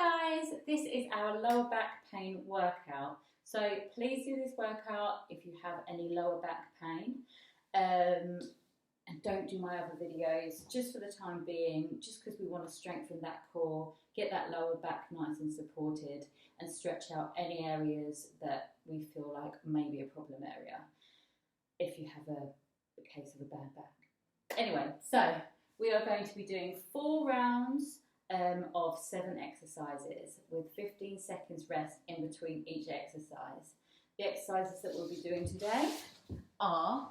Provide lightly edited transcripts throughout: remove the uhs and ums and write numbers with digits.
Hi guys, this is our lower back pain workout. So please do this workout if you have any lower back pain. And don't do my other videos just for the time being, just because we want to strengthen that core, get that lower back nice and supported, and stretch out any areas that we feel like may be a problem area if you have a case of a bad back. Anyway, so we are going to be doing 4 rounds of 7 exercises with 15 seconds rest in between each exercise. The exercises that we'll be doing today are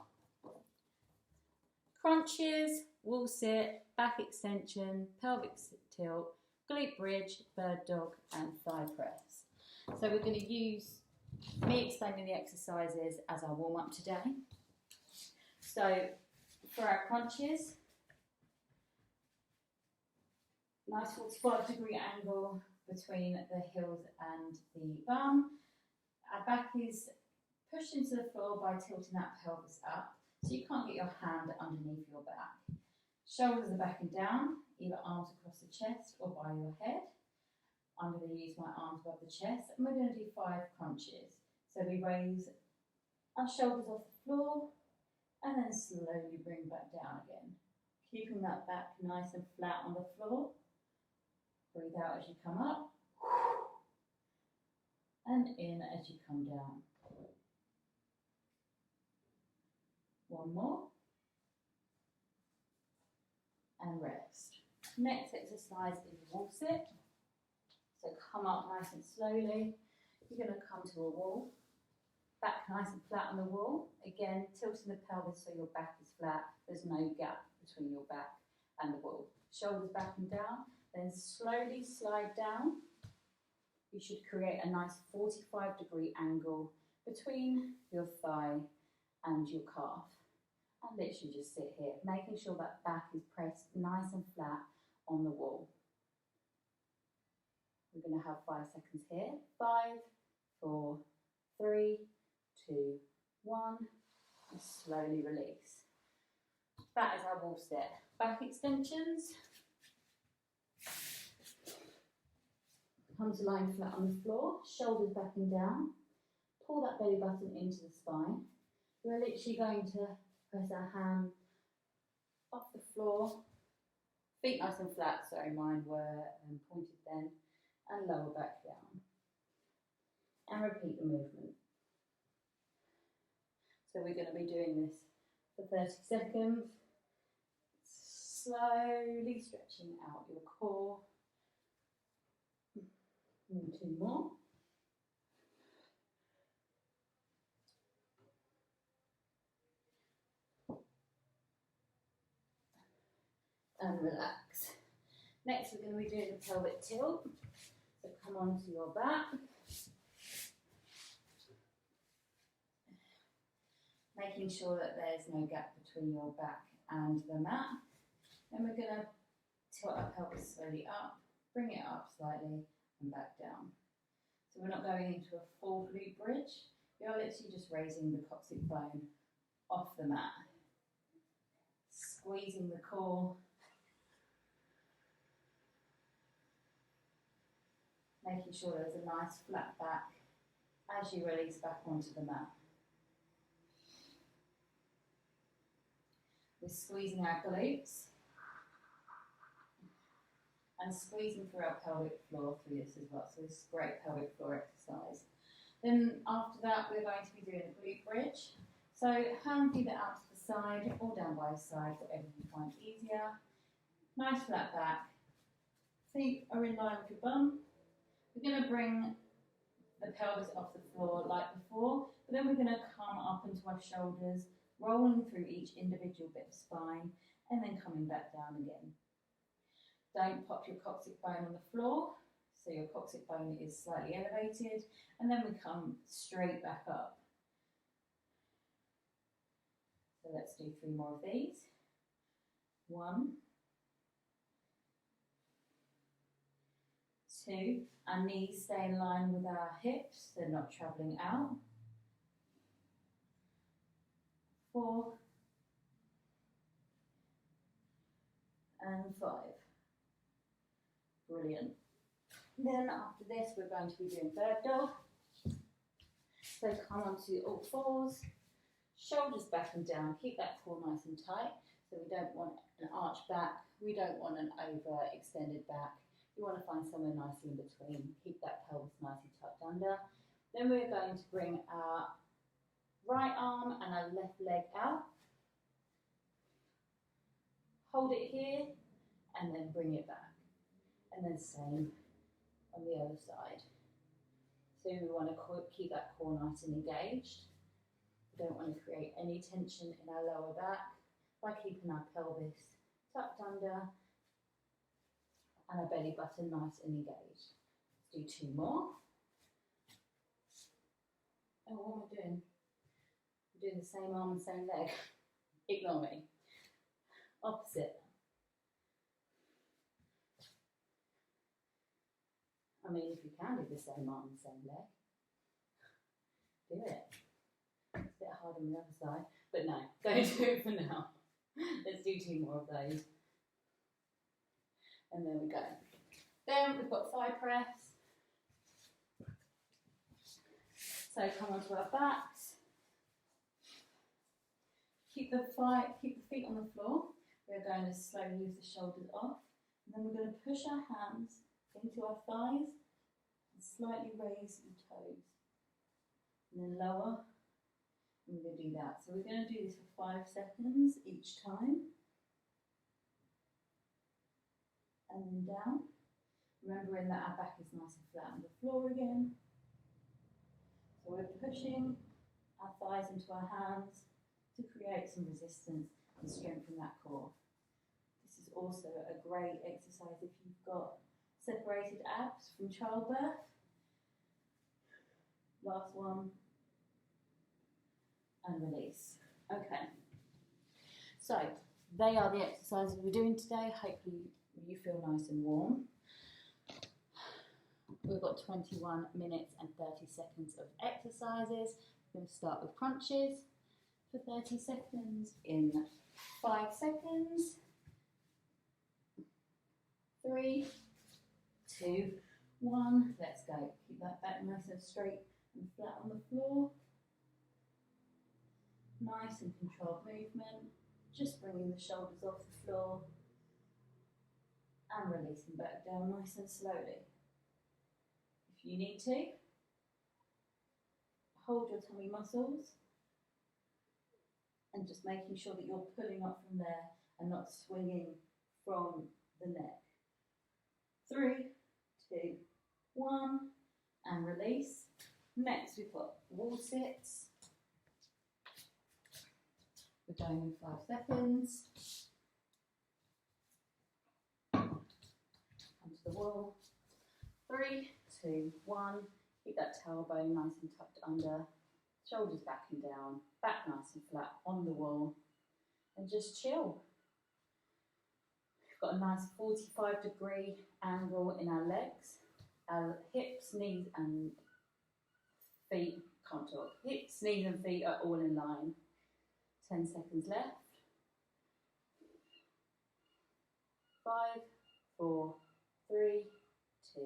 crunches, wall sit, back extension, pelvic tilt, glute bridge, bird dog and thigh press. So we're going to use me explaining the exercises as our warm up today. So for our crunches, nice 45-degree angle between the heels and the bum. Our back is pushed into the floor by tilting that pelvis up, so you can't get your hand underneath your back. Shoulders are back and down, either arms across the chest or by your head. I'm going to use my arms above the chest, and we're going to do 5 crunches. So we raise our shoulders off the floor, and then slowly bring back down again. Keeping that back nice and flat on the floor. Breathe out as you come up, and in as you come down. One more, and rest. Next exercise is wall sit. So come up nice and slowly. You're going to come to a wall, back nice and flat on the wall. Again, tilting the pelvis so your back is flat. There's no gap between your back and the wall. Shoulders back and down. Then slowly slide down. You should create a nice 45-degree angle between your thigh and your calf. And literally just sit here, making sure that back is pressed nice and flat on the wall. We're going to have 5 seconds here. 5, 4, 3, 2, 1. And slowly release. That is our wall sit. Back extensions. Come to lying flat on the floor, shoulders back and down. Pull that belly button into the spine. We're literally going to press our hand off the floor. Feet nice and flat, sorry, mine were pointed then. And lower back down. And repeat the movement. So we're going to be doing this for 30 seconds. Slowly stretching out your core. And 2 more. And relax. Next we're going to be doing the pelvic tilt. So come onto your back. Making sure that there's no gap between your back and the mat. Then we're going to tilt our pelvis slowly up, bring it up slightly and back down. So we're not going into a full glute bridge. We are literally just raising the coccyx bone off the mat. Squeezing the core. Making sure there's a nice flat back as you release back onto the mat. We're squeezing our glutes and squeezing through our pelvic floor through this as well. So this is a great pelvic floor exercise. Then after that, we're going to be doing a glute bridge. So hand either out to the side or down by side, whatever you find easier. Nice flat back. Feet are in line with your bum. We're going to bring the pelvis off the floor like before, but then we're going to come up into our shoulders, rolling through each individual bit of spine, and then coming back down again. Don't pop your coccyx bone on the floor, so your coccyx bone is slightly elevated, and then we come straight back up. So let's do 3 more of these. 1, 2, our knees stay in line with our hips, they're not travelling out. 4, and 5. Brilliant. Then after this, we're going to be doing bird dog. So come onto all fours, shoulders back and down, keep that core nice and tight. So we don't want an arch back, we don't want an over extended back. You want to find somewhere nicely in between. Keep that pelvis nicely tucked under. Then we're going to bring our right arm and our left leg out. Hold it here and then bring it back. And then same on the other side. So we want to keep that core nice and engaged. We don't want to create any tension in our lower back by keeping our pelvis tucked under and our belly button nice and engaged. Let's do 2 more. Oh, what am I doing? I'm doing the same arm and same leg. Ignore me. Opposite. I mean, if you can do the same arm and same leg, do it. It's a bit hard on the other side, but no, don't do it for now. Let's do 2 more of those. And there we go. Then we've got thigh press. So come onto our backs. Keep the feet on the floor. We're going to slowly lift the shoulders off. And then we're going to push our hands into our thighs and slightly raise your toes. And then lower. And we're going to do that. So we're going to do this for 5 seconds each time. And then down. Remembering that our back is nice and flat on the floor again. So we're pushing our thighs into our hands to create some resistance and strengthen that core. This is also a great exercise if you've got separated abs from childbirth. Last one. And release. Okay. So they are the exercises we're doing today. Hopefully you feel nice and warm. We've got 21 minutes and 30 seconds of exercises. We're going to start with crunches for 30 seconds in 5 seconds. 3, 2, 1. Let's go. Keep that back nice and straight and flat on the floor. Nice and controlled movement. Just bringing the shoulders off the floor and releasing back down nice and slowly. If you need to, hold your tummy muscles and just making sure that you're pulling up from there and not swinging from the neck. 3, 2, 1, and release. Next we've got wall sits. We're going in 5 seconds. Come to the wall. 3, 2, 1. Keep that tailbone nice and tucked under. Shoulders back and down. Back nice and flat on the wall. And just chill. We've got a nice 45-degree angle in our legs. Our hips, knees and feet, can't talk. Hips, knees and feet are all in line. 10 seconds left. 5, 4, 3, 2,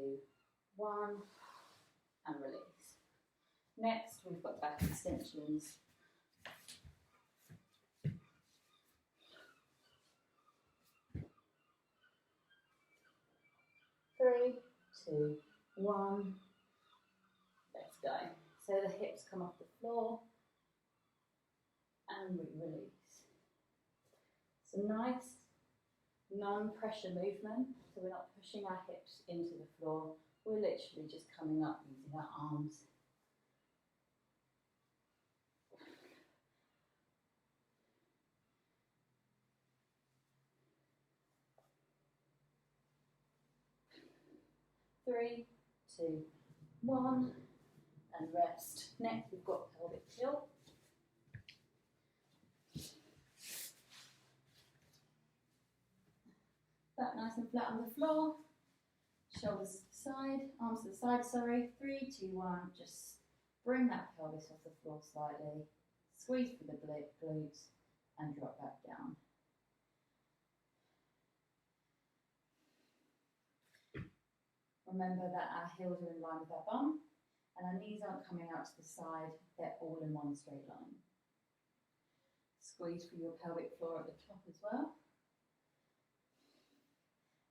1, and release. Next, we've got back extensions. 3, 2, 1. Let's go. So the hips come off the floor and we release. It's a nice non-pressure movement, so we're not pushing our hips into the floor. We're literally just coming up using our arms. Three, 2, 1, and rest. Next, we've got pelvic tilt. Back nice and flat on the floor. Shoulders to the side, arms to the side, sorry. 3, 2, 1, just bring that pelvis off the floor slightly. Squeeze through the glutes and drop back down. Remember that our heels are in line with our bum and our knees aren't coming out to the side, they're all in one straight line. Squeeze through your pelvic floor at the top as well.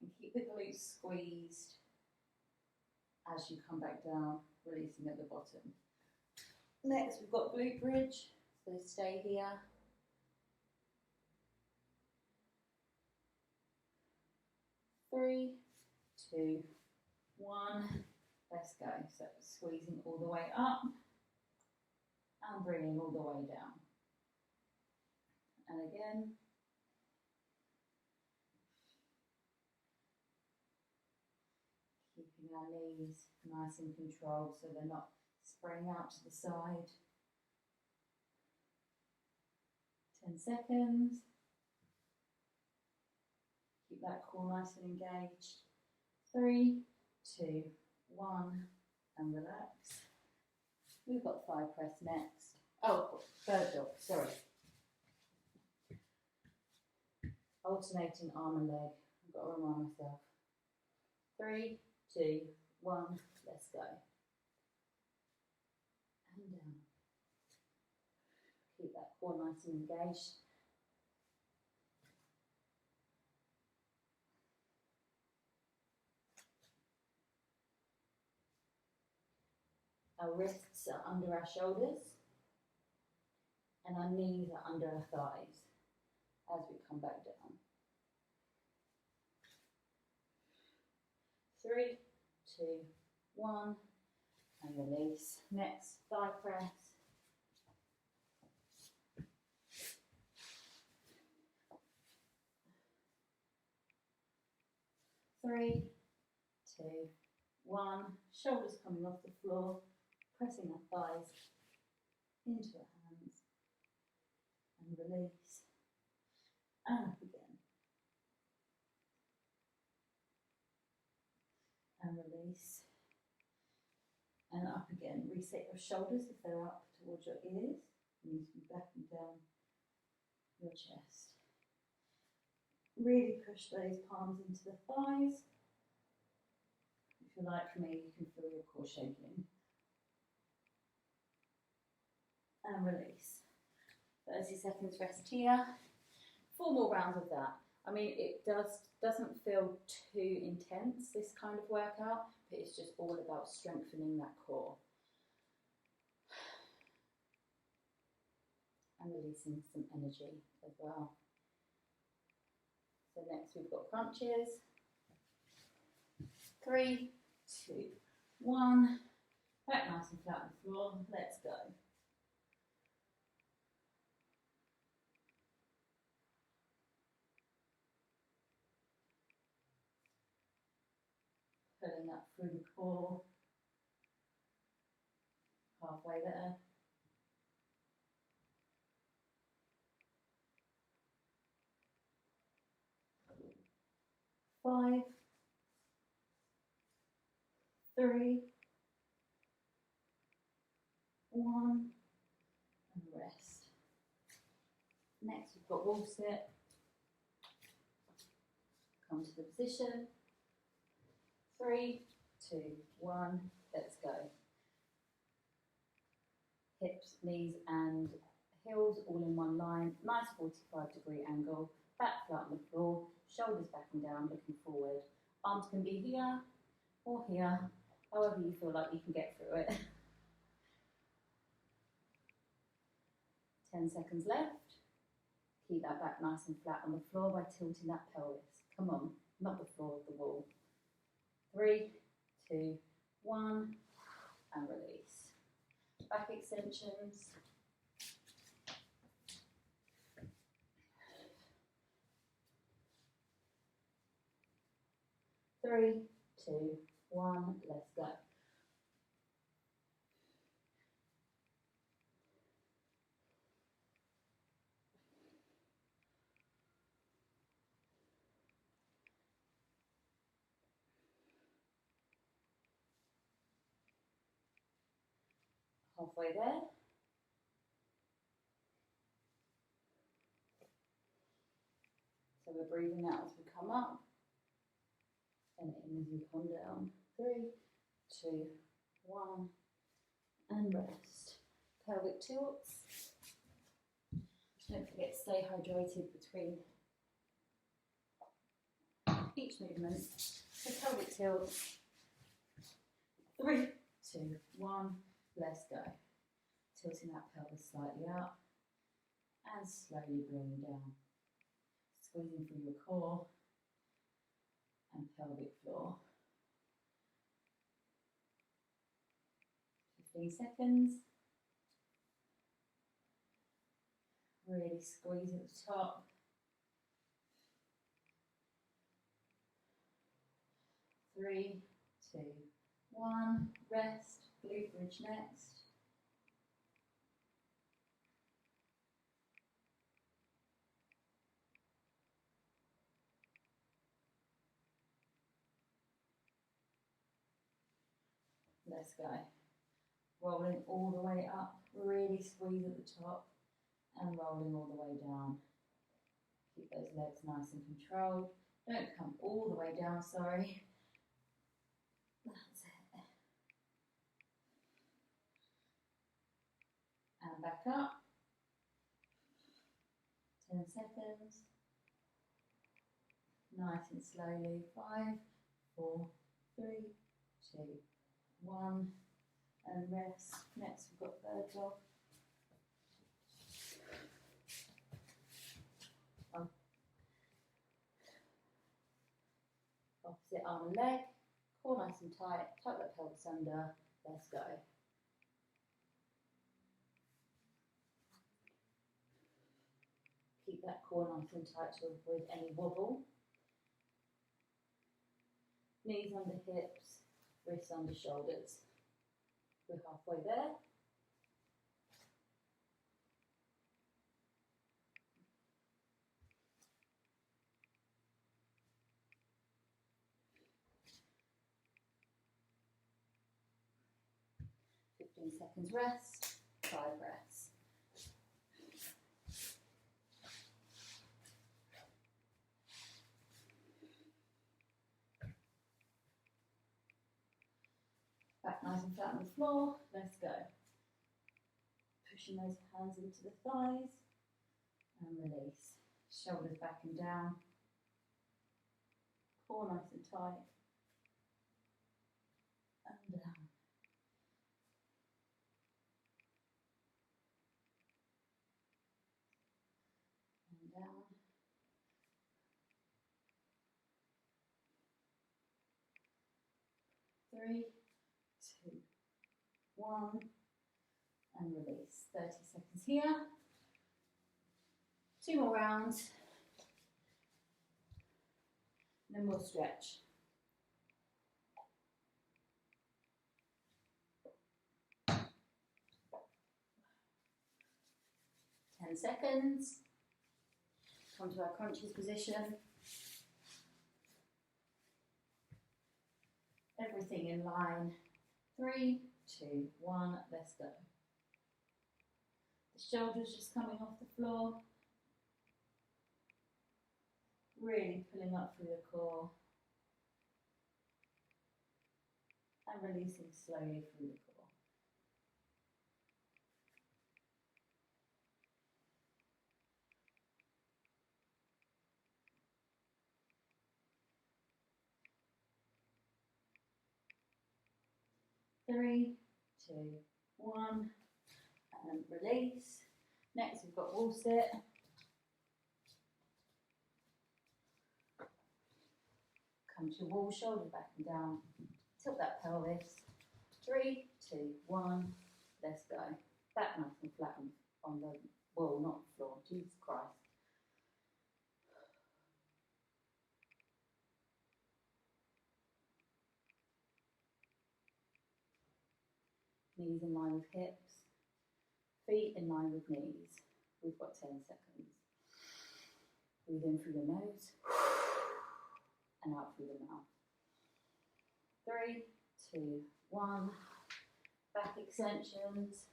And keep the glutes squeezed as you come back down, releasing at the bottom. Next, we've got glute bridge, so stay here. Three, two, one, let's go. So squeezing all the way up and bringing all the way down. And again. Keeping our knees nice and controlled so they're not spraying out to the side. 10 seconds. Keep that core nice and engaged. 3, 2, 1, and relax. We've got thigh press next. Oh, bird dog, sorry. Alternating arm and leg. I've got to remind myself. 3, 2, 1, let's go. And down. Keep that core nice and engaged. Our wrists are under our shoulders and our knees are under our thighs as we come back down. 3, 2, 1, and release. Next, thigh press. 3, 2, 1. Shoulders coming off the floor, pressing our thighs into our hands, and release. And up again. And release. And up again. Reset your shoulders if they're up towards your ears. You need to be back and down your chest. Really push those palms into the thighs. If you're like me, you can feel your core shaking. And release. 30 seconds rest here. 4 more rounds of that. I mean, it doesn't feel too intense, this kind of workout, but it's just all about strengthening that core. And releasing some energy as well. So next we've got crunches. 3, 2, 1. Back nice and flat on the floor. Let's go. Pulling up through the core. Halfway there. 5, 3, 1, and rest. Next, we've got wall sit. Come to the position. 3, 2, 1, let's go. Hips, knees, and heels all in one line. Nice 45-degree angle. Back flat on the floor. Shoulders back and down, looking forward. Arms can be here or here, however you feel like you can get through it. 10 seconds left. Keep that back nice and flat on the floor by tilting that pelvis. Come on, not the floor, the wall. 3, 2, 1, and release. Back extensions. 3, 2, 1, let's go. Halfway there. So we're breathing out as we come up and in as we come down. 3, 2, 1, and rest. Pelvic tilts. Don't forget to stay hydrated between each movement. So pelvic tilt. 3, 2, 1, let's go. Tilting that pelvis slightly up and slowly bringing down. Squeezing through your core and pelvic floor. 15 seconds. Really squeeze at the top. 3, 2, 1, rest, glute bridge next. Let's go. Rolling all the way up, really squeeze at the top and rolling all the way down. Keep those legs nice and controlled. Don't come all the way down, sorry. That's it. And back up. 10 seconds. Nice and slowly. 5, 4, 3, 2, 1. And rest. Next we've got third dog. Opposite arm and leg. Core nice and tight. Tuck that pelvis under. Let's go. Keep that core nice and tight to avoid any wobble. Knees under hips, wrists under shoulders. We're halfway there. Seconds rest, 5 breaths. Back nice and flat on the floor, let's go. Pushing those hands into the thighs and release. Shoulders back and down. Core nice and tight. And down. Down. 3, 2, 1, and release. 30 seconds here. 2 more rounds. Then we'll stretch. 10 seconds. Come to our crunches position. Everything in line. 3, 2, 1, let's go. The shoulders just coming off the floor. Really pulling up through the core. And releasing slowly through the core. Three, 2, 1, and release. Next we've got wall sit. Come to wall, shoulder back and down. Tilt that pelvis. 3, 2, 1, let's go. Back nice and flat on the wall, not the floor. Jesus Christ. Knees in line with hips, feet in line with knees. We've got 10 seconds. Breathe in through the nose and out through the mouth. 3, 2, 1. Back extensions.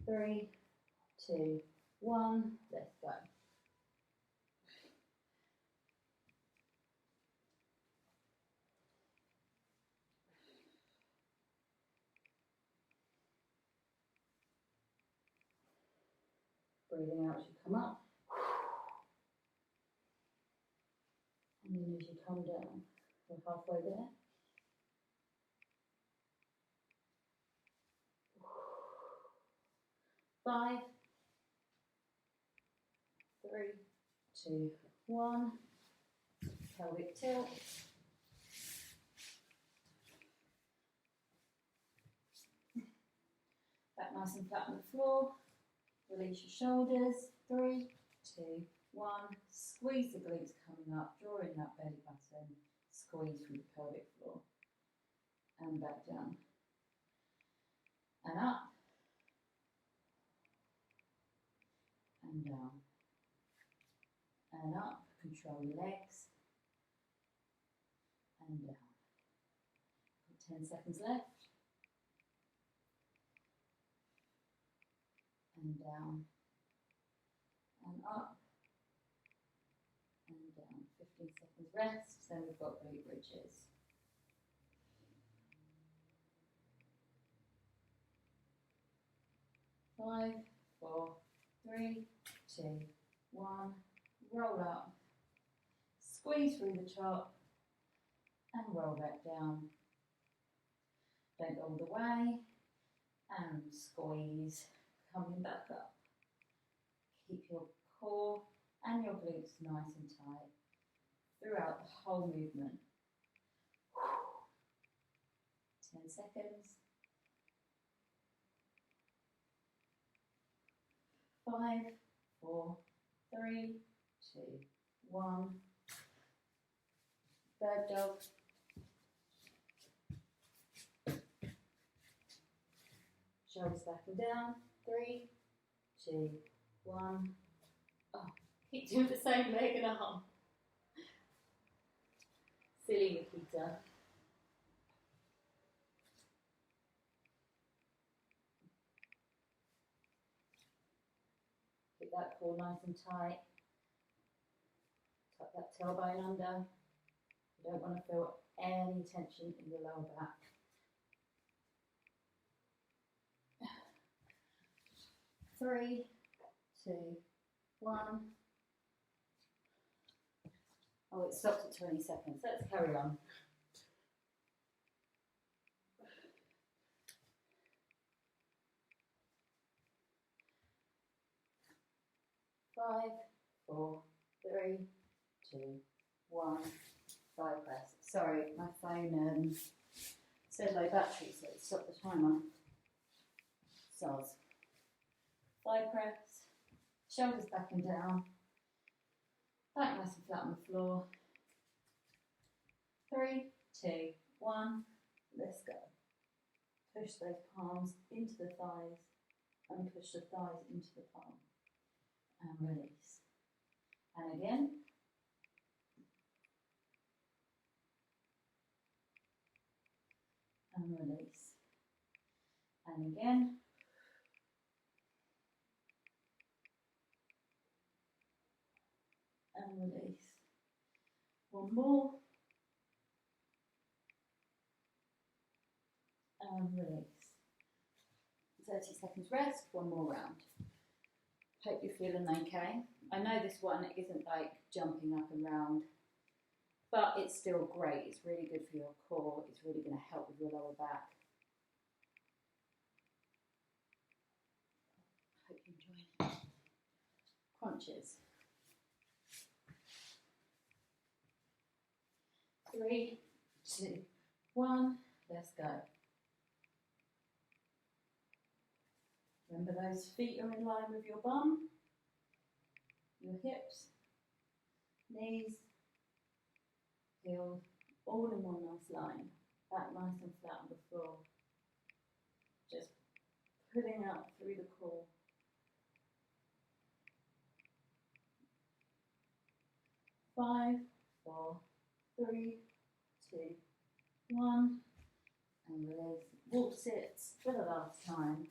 3, 2, 1. Let's go. Breathing out as you come up. And then as you come down, we're halfway there. 5, 3, 2, 1. Pelvic tilt. Back nice and flat on the floor. Release your shoulders. 3, 2, 1. Squeeze the glutes coming up. Draw in that belly button. Squeeze through the pelvic floor. And back down. And up. And down. And up. Control your legs. And down. 10 seconds left. And down. And up. And down. 15 seconds rest. Then we've got glute bridges. Five, 4, 3, 2, 1. Roll up. Squeeze through the top. And roll back down. Don't go all the way. And squeeze. Coming back up. Keep your core and your glutes nice and tight throughout the whole movement. 10 seconds. 5, 4, 3, 2, 1. Bird dog. Shoulders back and down. 3, 2, 1. Oh, keep doing the same leg and arm. Silly Nikita. Keep that core nice and tight. Tuck that tailbone under. You don't want to feel any tension in your lower back. Three, 2, 1. Oh, it stops at 20 seconds. Let's carry on. 5, 4, 3, 2, 1. Side press. Sorry, my phone said low battery, so it stopped the timer. Soz. Side press. Shoulders back and down. Back nice and flat on the floor. 3, 2, 1. Let's go. Push those palms into the thighs and push the thighs into the palm. And release. And again. And release. And again. And release. One more. And release. 30 seconds rest, one more round. Hope you're feeling okay. I know this one isn't like jumping up and round, but it's still great. It's really good for your core. It's really going to help with your lower back. Hope you're enjoying it. Crunches. 3, 2, 1. Let's go. Remember those feet are in line with your bum, your hips, knees, heels, all in one nice line. Back nice and flat on the floor. Just pulling out through the core. 5, 4, 3, 2, 1. And release. Walk sits for the last time.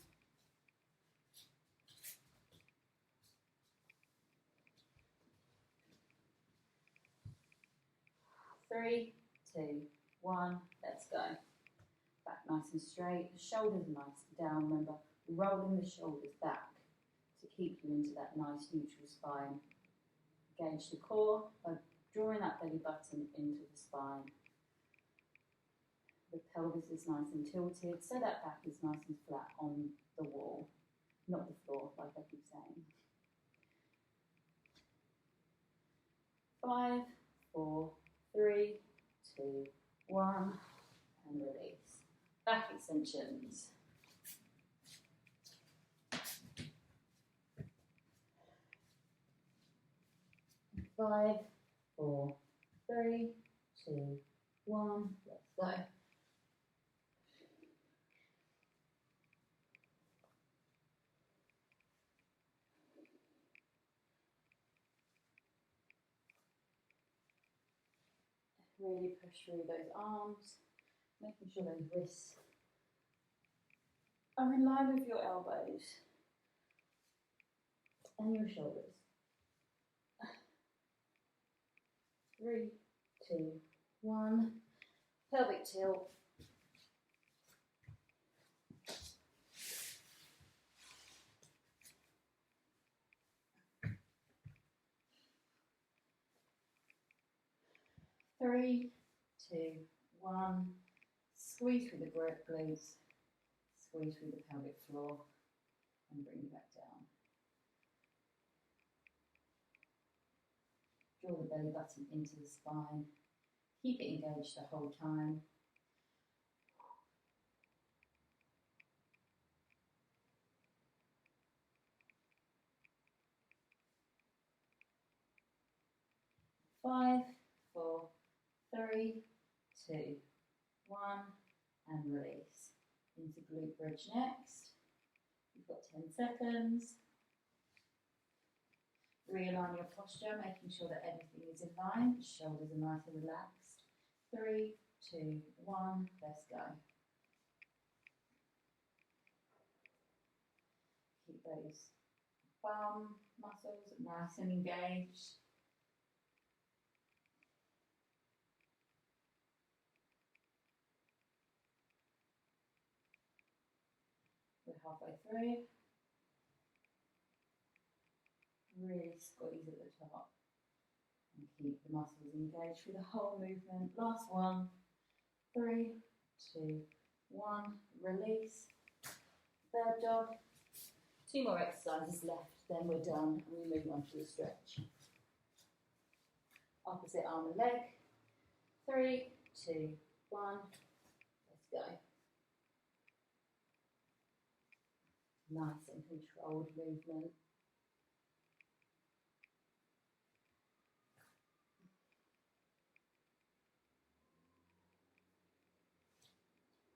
3, 2, 1, let's go. Back nice and straight, the shoulders nice and down. Remember, rolling the shoulders back to keep you into that nice neutral spine. Engage the core by drawing that belly button into the spine. The pelvis is nice and tilted, so that back is nice and flat on the wall, not the floor, like I keep saying. 5, 4, 3, 2, 1, and release. Back extensions. 5, 4, 3, 2, 1, let's go. Really push through those arms, making sure those wrists are in line with your elbows and your shoulders. 3, 2, 1, pelvic tilt. Three, 2, 1, squeeze through the glutes, squeeze through the pelvic floor, and bring you back down. Draw the belly button into the spine, keep it engaged the whole time. Five, 4, 3, 2, 1, and release. Into glute bridge next. You've got 10 seconds. Realign your posture, making sure that everything is in line. Shoulders are nice and relaxed. 3, 2, 1, let's go. Keep those bum muscles nice and engaged. We're halfway through. Really squeeze at the top and keep the muscles engaged through the whole movement. Last one. 3, 2, 1, release. Third dog. 2 more exercises left, then we're done and we move on to the stretch. Opposite arm and leg. 3, 2, 1, let's go. Nice and controlled movement.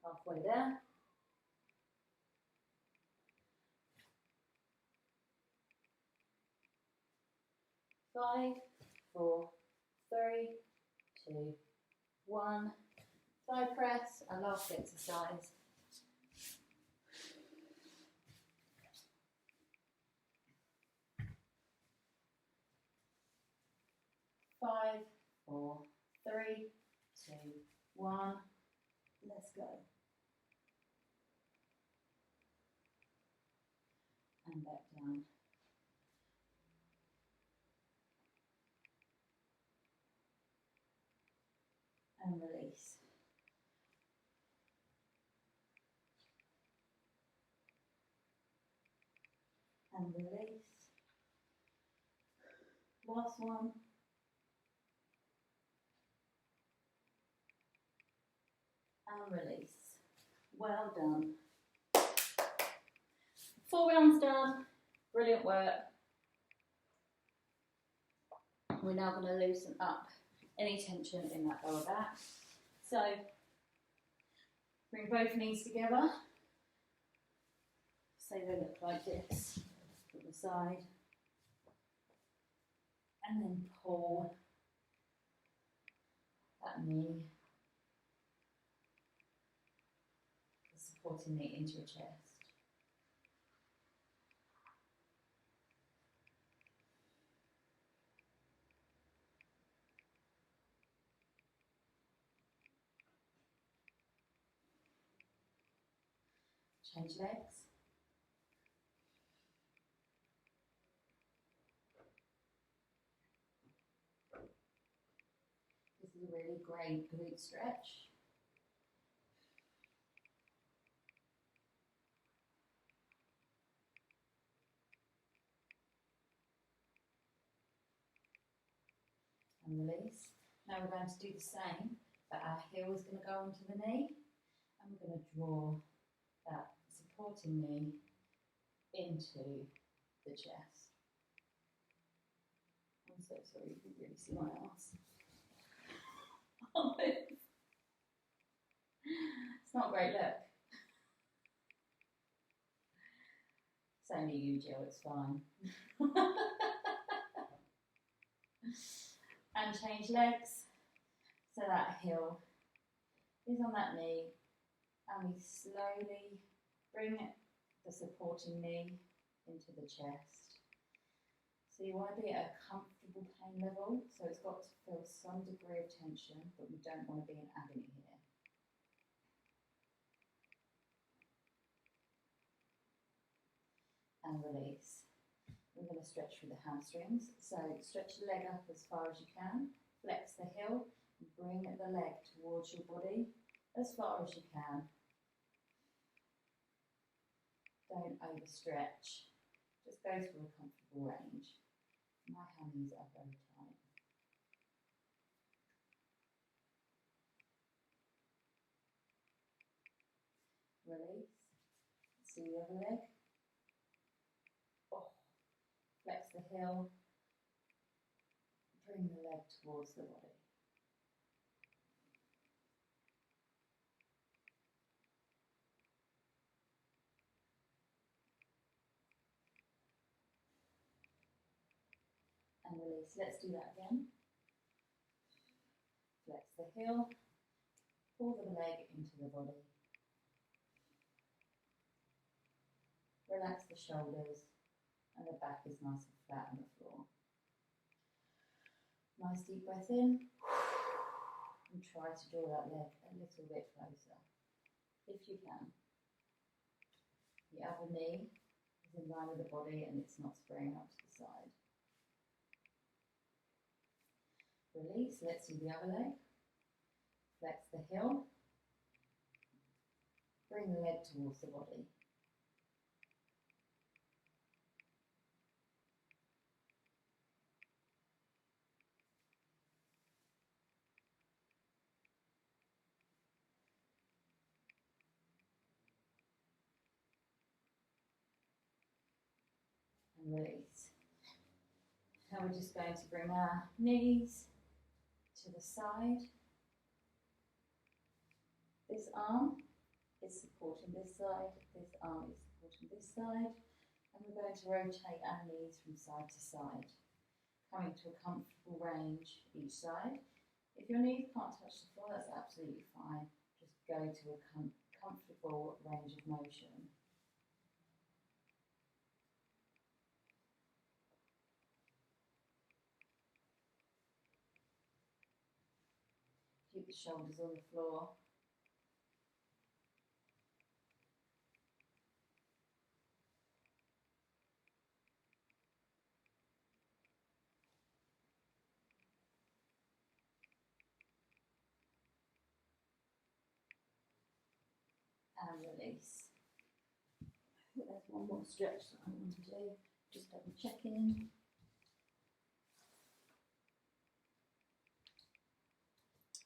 Halfway there. Five, 4, 3, 2, 1. Thigh press, our last exercise. 5, 4, 3, 2, 1. Let's go. And back down. And release. And release. Last one. And release. Well done. 4 rounds done. Brilliant work. We're now going to loosen up any tension in that lower back. So, bring both knees together. So they look like this. Put the side. And then pull that knee, the supporting knee into your chest. Change legs. is a really great glute stretch. And release. Now we're going to do the same, but our heel is going to go onto the knee, and we're going to draw that supporting knee into the chest. I'm so sorry, you can really see my ass. It's not a great look. It's only you, Jill, it's fine. And change legs so that heel is on that knee, and we slowly bring the supporting knee into the chest. So you want to be at a comfortable pain level, so it's got to feel some degree of tension, but we don't want to be in agony here. And release. We're going to stretch through the hamstrings. So stretch the leg up as far as you can, flex the heel, and bring the leg towards your body as far as you can. Don't overstretch. Just go through a comfortable range. My hammies are very tight. Release. See the other leg. Flex the heel, bring the leg towards the body. And release. Let's do that again. Flex the heel, pull the leg into the body. Relax the shoulders, and the back is nice and flat on the floor. Nice deep breath in, and try to draw that leg a little bit closer, if you can. The other knee is in line with the body and it's not spraying up to the side. Release, let's do the other leg. Flex the heel, bring the leg towards the body. And release. Now we're just going to bring our knees to the side. This arm is supporting this side, this arm is supporting this side, and we're going to rotate our knees from side to side, coming to a comfortable range each side. If your knees can't touch the floor, that's absolutely fine. Just go to a comfortable range of motion. Keep the shoulders on the floor. And release. I think there's one more stretch that I want to do. Just double checking.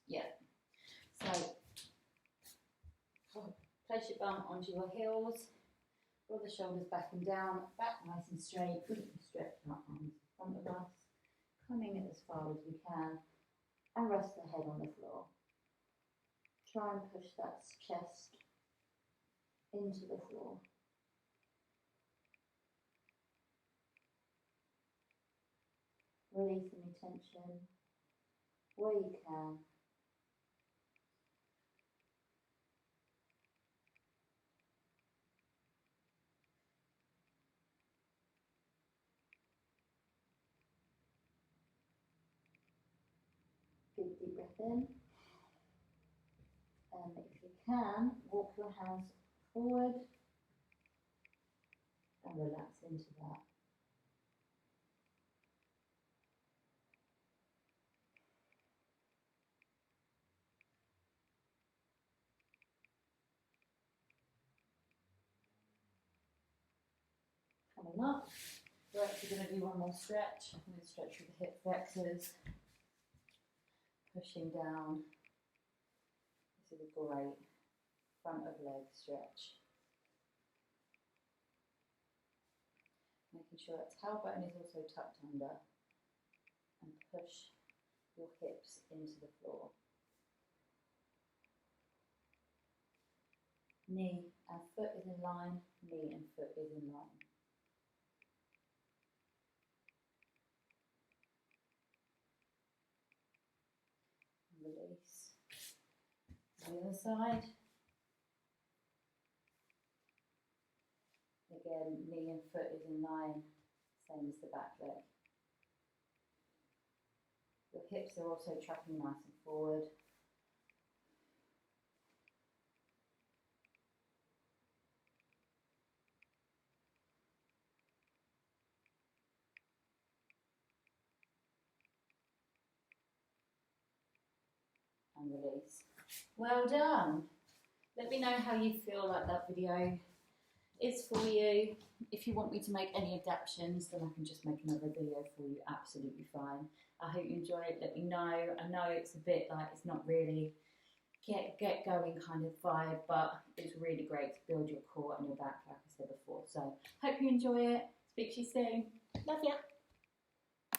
Yeah. So place your bum onto your heels, draw the shoulders back and down, back nice and straight, stretch our arms in front of us, coming as far as we can, and rest the head on the floor. Try and push that chest into the floor. Release any tension where you can. Big deep breath in. And if you can, walk your hands forward and relax into that. them up. We're actually going to do one more stretch. I'm going to stretch through the hip flexors, pushing down. This is a great front of leg stretch. Making sure that tailbone is also tucked under, and push your hips into the floor. Knee and foot is in line, knee and foot is in line. Release. The other side. Again, knee and foot is in line, same as the back leg. Your hips are also tracking nice and forward. And release. Well done. Let me know how you feel like that video is for you. If you want me to make any adaptations, then I can just make another video for you, absolutely fine. I hope you enjoy it, let me know. I know it's a bit like, it's not really get going kind of vibe, but it's really great to build your core and your back, like I said before. So, hope you enjoy it. Speak to you soon. Love ya.